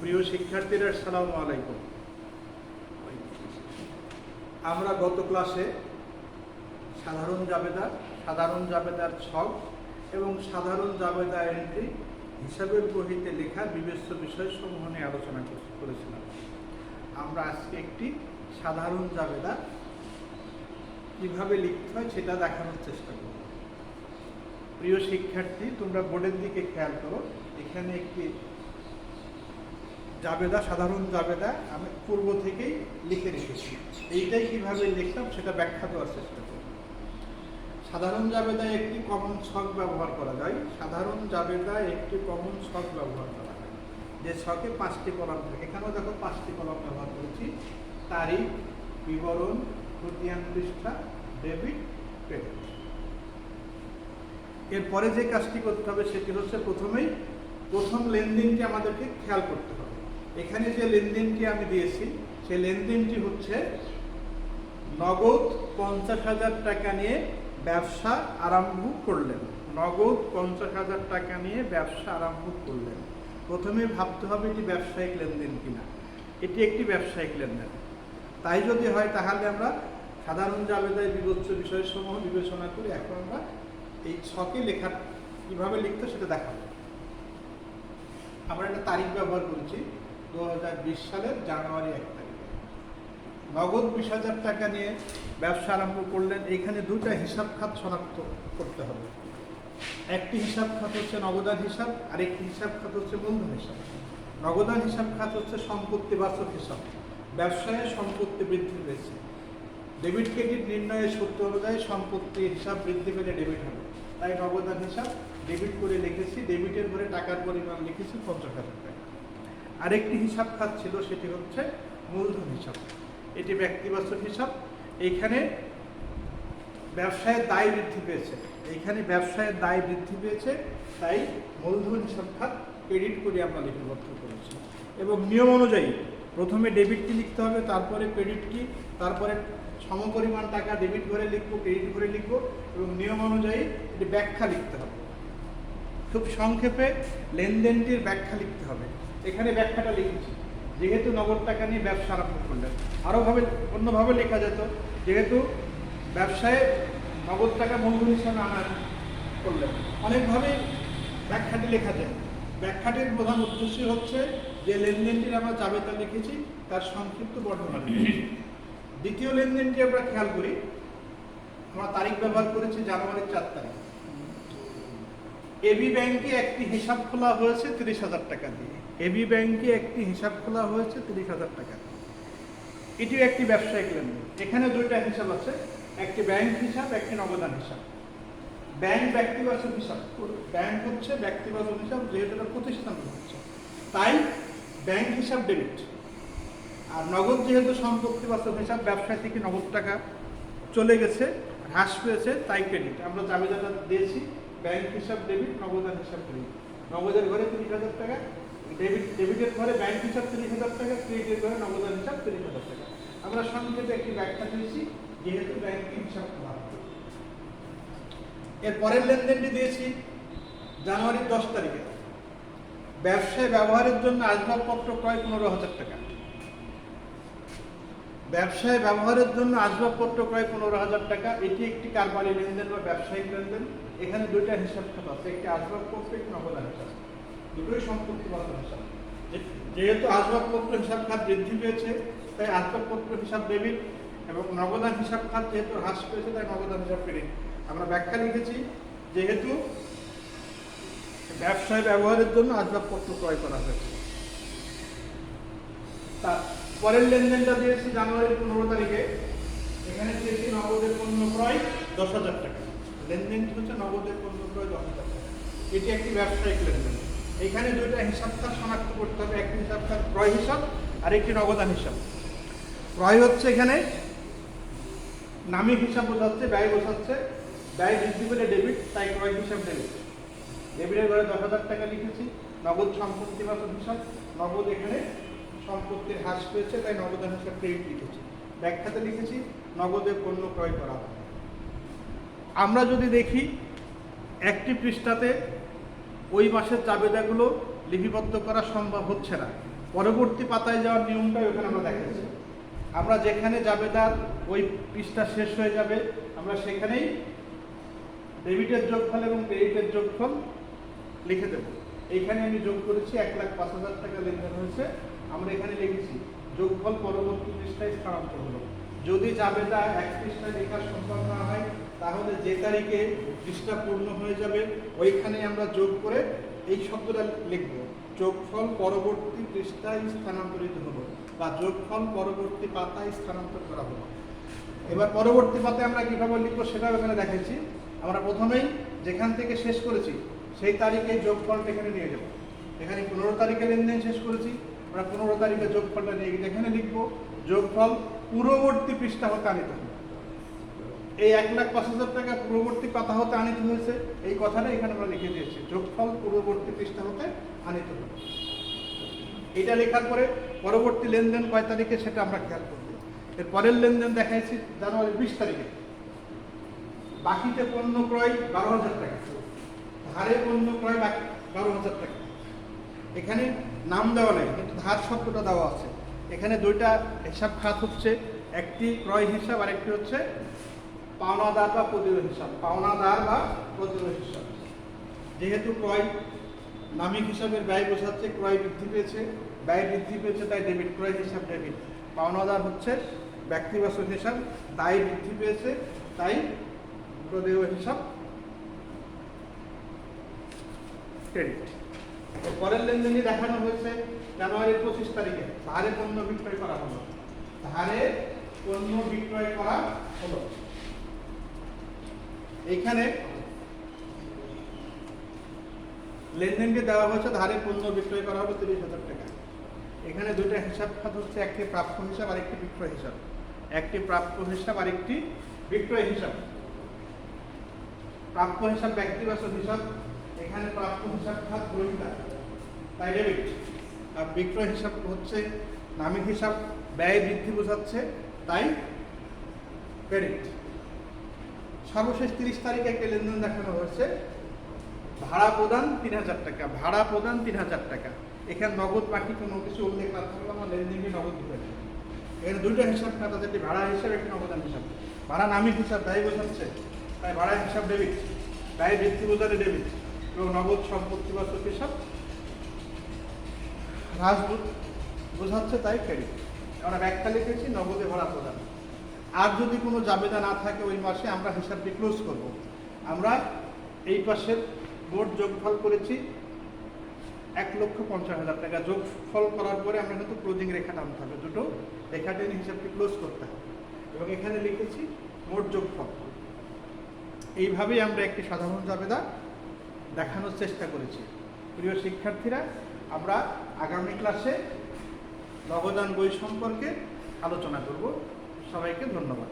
প্রিয় শিক্ষার্থীরা, আসসালামু আলাইকুম। আমরা গত ক্লাসে সাধারণ জাবেদার ছক এবং সাধারণ জাবেদা এন্ট্রি হিসাবের বহিতে লেখা বিবেচ্য বিষয়সমূহ নিয়ে আলোচনা করেছিলাম। আমরা আজকে একটি সাধারণ জাবেদা কিভাবে লিখতে হয় সেটা দেখানোর চেষ্টা করব। প্রিয় শিক্ষার্থী, তোমরা বোর্ডের দিকে খেয়াল করো। এখানে একটি জাবেদা, সাধারণ জাবেদা আমি পূর্ব থেকেই লিখে রেখেছি। এইটাই কিভাবে লিখলাম সেটা ব্যাখ্যা দেওয়ার চেষ্টা করব। সাধারণ জাবেদায় একটি কমন ছক ব্যবহার করা যায়। সাধারণ জাবেদায় একটি কমন ছক ব্যবহার করা হয়, যে ছকে 5টি কলাম থাকে। এখানেও দেখো 5টি কলাম ব্যবহার করেছি: তারিখ, বিবরণ, খতিয়ান পৃষ্ঠা, ডেবিট, ক্রেডিট। এরপরে যে কাজটি করতে হবে সেটি হচ্ছে প্রথম লেনদেনটি আমাদেরকে খেয়াল করতে হবে। এখানে যে লেনদেনটি আমি দিয়েছি সেই লেনদেনটি হচ্ছে নগদ 50,000 টাকা নিয়ে ব্যবসা আরম্ভ করলেন। নগদ 50,000 টাকা নিয়ে ব্যবসা আরম্ভ করলেন। প্রথমে ভাবতে হবে এটি ব্যবসায়িক লেনদেন কিনা। এটি একটি ব্যবসায়িক লেনদেন। তাই যদি হয় তাহলে আমরা সাধারণ জাবেদায় বিবেচ্য বিষয়সমূহ বিবেচনা করি। এখন আমরা এই ছকে লেখা কিভাবে লিখতে সেটা দেখাবো। আমরা একটা তারিখ ব্যবহার করেছি 2020 সালের জানুয়ারি 1 তারিখে। নগদ 20,000 টাকা নিয়ে ব্যবসা আরম্ভ করলেন। এইখানে দুটা হিসাব খাত শনাক্ত করতে হবে। একটি হিসাব খাত হচ্ছে নগদান হিসাব, আর একটি হিসাব খাত হচ্ছে মূলধন হিসাব। নগদান হিসাব খাত হচ্ছে সম্পত্তি বাচক হিসাব। ব্যবসায় সম্পত্তি বৃদ্ধি পেয়েছে, ডেবিট ক্রেডিট নির্ণয়ের সূত্র অনুযায়ী সম্পত্তি হিসাব বৃদ্ধি পেলে ডেবিট হবে, তাই নগদান হিসাব ডেবিট করে লিখেছি। ডেবিটের ঘরে টাকার পরিমাণ লিখেছি 50,000 টাকা। আরেকটি হিসাব খাত ছিল, সেটি হচ্ছে মূলধন হিসাব। এটি ব্যক্তিবাচক হিসাব। এইখানে ব্যবসায়ের দায় বৃদ্ধি পেয়েছে, তাই মূলধন হিসাব খাত ক্রেডিট করে আমরা লিপিবদ্ধ করেছি। এবং নিয়ম অনুযায়ী প্রথমে ডেবিটটি লিখতে হবে, তারপরে ক্রেডিটটি, তারপরে সমপরিমাণ টাকা ডেবিট ঘরে লিখবো, ক্রেডিট ঘরে লিখবো, এবং নিয়ম অনুযায়ী এটি ব্যাখ্যা লিখতে হবে। খুব সংক্ষেপে লেনদেনটির ব্যাখ্যা লিখতে হবে। এখানে ব্যাখ্যাটা লিখেছি, যেহেতু নগদ টাকা নিয়ে ব্যবসা আরম্ভ করলেন। অন্যভাবে লেখা যেত, যেহেতু ব্যবসায় নগদ টাকা মূলধন হিসাবে আনা করলেন। অনেকভাবে ব্যাখ্যাটি লেখা যায়। ব্যাখ্যাটির প্রধান উদ্দেশ্য হচ্ছে যে লেনদেনটির আমরা জাবেদা লিখেছি তার সংক্ষিপ্ত বর্ণনা লিখেছি। দ্বিতীয় লেনদেনটি আমরা খেয়াল করি। আমরা তারিখ ব্যবহার করেছি জানুয়ারি 4 তারিখ। এবি ব্যাংকে একটি হিসাব খোলা হয়েছে 30,000 টাকা দিয়ে। এবি ব্যাংকে একটি হিসাব খোলা হয়েছে 30,000 টাকা দিয়ে। এটিও একটি ব্যবসায়িক লেনদেন। এখানে দুইটা হিসাব আছে, একটি ব্যাংক হিসাব, একটি নগদান হিসাব। ব্যাংক ব্যক্তিবাচক হিসাব, ব্যাংক হচ্ছে ব্যক্তিবাচক হিসাব, যেহেতু এটা প্রতিষ্ঠান হচ্ছে তাই ব্যাংক হিসাব ডেবিট। আর নগদ যেহেতু সম্পত্তিবাচক হিসাব, ব্যবসায় থেকে নগদ টাকা চলে গেছে, হ্রাস পেয়েছে, তাই ক্রেডিট। আমরা জাবেদাটা দিয়েছি ব্যাংক হিসাব ডেবিট, নগদান হিসাব ক্রেডিট। নগদের ঘরে 30,000 টাকা, ডেবিটের ঘরে ব্যাংক হিসাব 30,000 টাকা, ক্রেডিটের ঘরে নগদান হিসাব 30,000 টাকা। আমরা সংক্ষেপে একটি ব্যাখ্যা দিয়েছি, যেহেতু ব্যাংকিং হিসাব খোলা হবে। এর পরের লেনদেনটি দিয়েছি জানুয়ারি 10 তারিখে। ব্যবসায় ব্যবহারের জন্য আসবাবপত্র ক্রয় 15,000 টাকা। ব্যবসায় ব্যবহারের জন্য আসবাবপত্র ক্রয় 15,000 টাকা। এটি একটি কারবারি লেনদেন বা ব্যবসায়িক লেনদেন। এখানে দুইটা হিসাব খাত আছে, একটি আসবাবপত্র, একটি নগদান হিসাব। দুটোই সম্পত্তিবাচক হিসাব। যেহেতু আসবাবপত্র হিসাব খাত বৃদ্ধি পেয়েছে তাই আসবাবপত্র হিসাব ডেবিট, এবং নগদান হিসাব খাত যেহেতু হ্রাস পেয়েছে তাই নগদান হিসাব ক্রেডিট। আমরা ব্যাখ্যা লিখেছি, যেহেতু ব্যবসায় ব্যবহারের জন্য আসবাবপত্র ক্রয় করা হয়েছে। তার পরের লেনদেনটা দিয়েছি জানুয়ারি 15 তারিখে। এখানে দিয়েছি নগদের পণ্য ক্রয় 10,000 টাকা। লেনদেনটি হচ্ছে নগদের পণ্য ক্রয় 10,000 টাকা। এটি একটি ব্যবসায়িক লেনদেন। এখানে দুইটা হিসাব খাত শনাক্ত করতে হবে, একটি হিসাব খাত ক্রয় হিসাব আর একটি নগদান হিসাব। ক্রয় হচ্ছে এখানে নামিক হিসাব বোঝাচ্ছে, ব্যয় বোঝাচ্ছে। ব্যয় বৃদ্ধি পেলে ডেবিট, তাই ক্রয় হিসাব ডেবিট। ডেবিটের ঘরে 10,000 টাকা লিখেছি। নগদ সম্পত্তিবাচক হিসাব, নগদ এখানে সম্পত্তির হ্রাস পেয়েছে তাই নগদান হিসাব ক্রেডিট লিখেছি। ব্যাখ্যাতে লিখেছি নগদে পণ্য ক্রয় করা হবে। আমরা যদি দেখি একটি পৃষ্ঠাতে ওই মাসের জাবেদাগুলো লিপিবদ্ধ করা সম্ভব হচ্ছে না, পরবর্তী পাতায় যাওয়ার নিয়মটা ওখানে আমরা দেখাচ্ছি। আমরা যেখানে জাবেদার ওই পৃষ্ঠা শেষ হয়ে যাবে আমরা সেখানেই ডেবিটের যোগফল এবং ক্রেডিটের যোগফল লিখে দেব। এইখানে আমি যোগ করেছি 1,05,000 টাকা লেনদেন হয়েছে, আমরা এখানে লিখেছি যোগফল পরবর্তী পৃষ্ঠায় স্থানান্তর হলো। যদি জাবেদা এক পৃষ্ঠায় লেখা সম্ভব না হয় তাহলে যে তারিখে পৃষ্ঠা পূর্ণ হয়ে যাবে ওইখানে আমরা যোগ করে এই শব্দটা লিখব, যোগফল পরবর্তী পৃষ্ঠায় স্থানান্তরিত হলো বা যোগফল পরবর্তী পাতায় স্থানান্তর করা হলো। এবার পরবর্তী পাতায় আমরা কিভাবে লিখবো সেটাও এখানে দেখাচ্ছি। আমরা প্রথমেই যেখান থেকে শেষ করেছি সেই তারিখে যোগফলটা এখানে নিয়ে যাব। এখানে 15 তারিখে লেনদেন শেষ করেছি, আমরা 15 তারিখে যোগফলটা নিয়ে গিয়ে এখানে লিখবো যোগফল পূর্ববর্তী পৃষ্ঠা হতে আনিত হবে। এই 1,05,000 টাকা পূর্ববর্তী পাতা হতে আনিত হয়েছে, এই কথাটা এখানে আমরা লিখে দিয়েছি, যোগফল পূর্ববর্তী পৃষ্ঠা হতে আনিত হবে। এটা লেখার পরে পরবর্তী লেনদেন কয় তারিখে সেটা আমরা খেয়াল করব। এর পরের লেনদেন দেখাইছি জানুয়ারি 20 তারিখে, বাকিতে পণ্য ক্রয় 12,000 টাকা, ধারে পণ্য ক্রয় বাকি 12,000 টাকা। এখানে নাম দেওয়া নেই কিন্তু ধার শব্দটা দেওয়া আছে। এখানে দুইটা হিসাব খাত হচ্ছে, একটি ক্রয় হিসাব আর একটি হচ্ছে পাওনাদার বা প্রতিরোধ হিসাব। পাওনাদার বা প্রতিরোধ হিসাব, যেহেতু ক্রয় নামিক হিসাবের ব্যয় বোঝাচ্ছে, ক্রয় বৃদ্ধি পেয়েছে, ব্যয় বৃদ্ধি পেয়েছে তাই ডেবিট, ক্রয় হিসাব ডেবিট। পাওনাদার হচ্ছে ব্যক্তিবাচক হিসাব, দায় বৃদ্ধি পেয়েছে তাই প্রদেয় হিসাব ক্রেডিট। পরের লেনদেনই দেখানো হয়েছে জানুয়ারি 25 তারিখে, ধারে পণ্য বিক্রয় করা হলো, ধারে পণ্য বিক্রয় করা হলো। এইখানে লেনদেনকে দেওয়া হয়েছে ধারে পণ্য বিক্রয় করা হলো 30,000 টাকা। এখানে দুটো হিসাব খাত হচ্ছে, একটি প্রাপ্য হিসাব আর একটি বিক্রয় হিসাব, একটি প্রাপ্য হিসাব আর একটি বিক্রয় হিসাব। প্রাপ্য হিসাব ব্যক্তিবাচক হিসাব, এখানে প্রাপ্য হিসাব খাত গ্রহীতা তাই ডেবিট, আর বিক্রয় হিসাব হচ্ছে নামিক হিসাব, ব্যয় বৃদ্ধি বোঝাচ্ছে তাই ক্রেডিট। সর্বশেষ 30 তারিখে একটা লেনদেন দেখানো হয়েছে, ভাড়া প্রদান 3,000 টাকা, ভাড়া প্রদান 3,000 টাকা। এখানে নগদ বাকি কোনো কিছু উল্লেখ না থাকলে আমার লেনদেনটি নগদ হয়ে যাবে। এখানে দুইটা হিসাব খাত আছে, একটি ভাড়া হিসাব একটি নগদান হিসাব। ভাড়া নামিক হিসাব ব্যয় বোঝাচ্ছে তাই ভাড়া হিসাব ডেবিট, ব্যয় বৃদ্ধি বোঝালে ডেবিট, এবং নগদ সম্পত্তি বাচক হিসাব হ্রাস বোঝাচ্ছে তাই ক্রেডিট। আমরা ব্যাখ্যা লিখেছি নগদে ভাড়া প্রদান। আর যদি কোনো জাবেদা না থাকে ওই মাসে আমরা হিসাবটি ক্লোজ করব। আমরা এই পাশের মোট যোগফল করেছি 1,50,000 টাকা। যোগফল করার পরে আমরা কিন্তু ক্লোজিং রেখা টানতে হবে, দুটো রেখা টেনে হিসাবটি ক্লোজ করতে হবে, এবং এখানে লিখেছি মোট যোগফল। এইভাবেই আমরা একটি সাধারণ জাবেদা দেখানোর চেষ্টা করেছি। প্রিয় শিক্ষার্থীরা, আমরা আগামী ক্লাসে নগদান বই সম্পর্কে আলোচনা করব। সবাইকে ধন্যবাদ।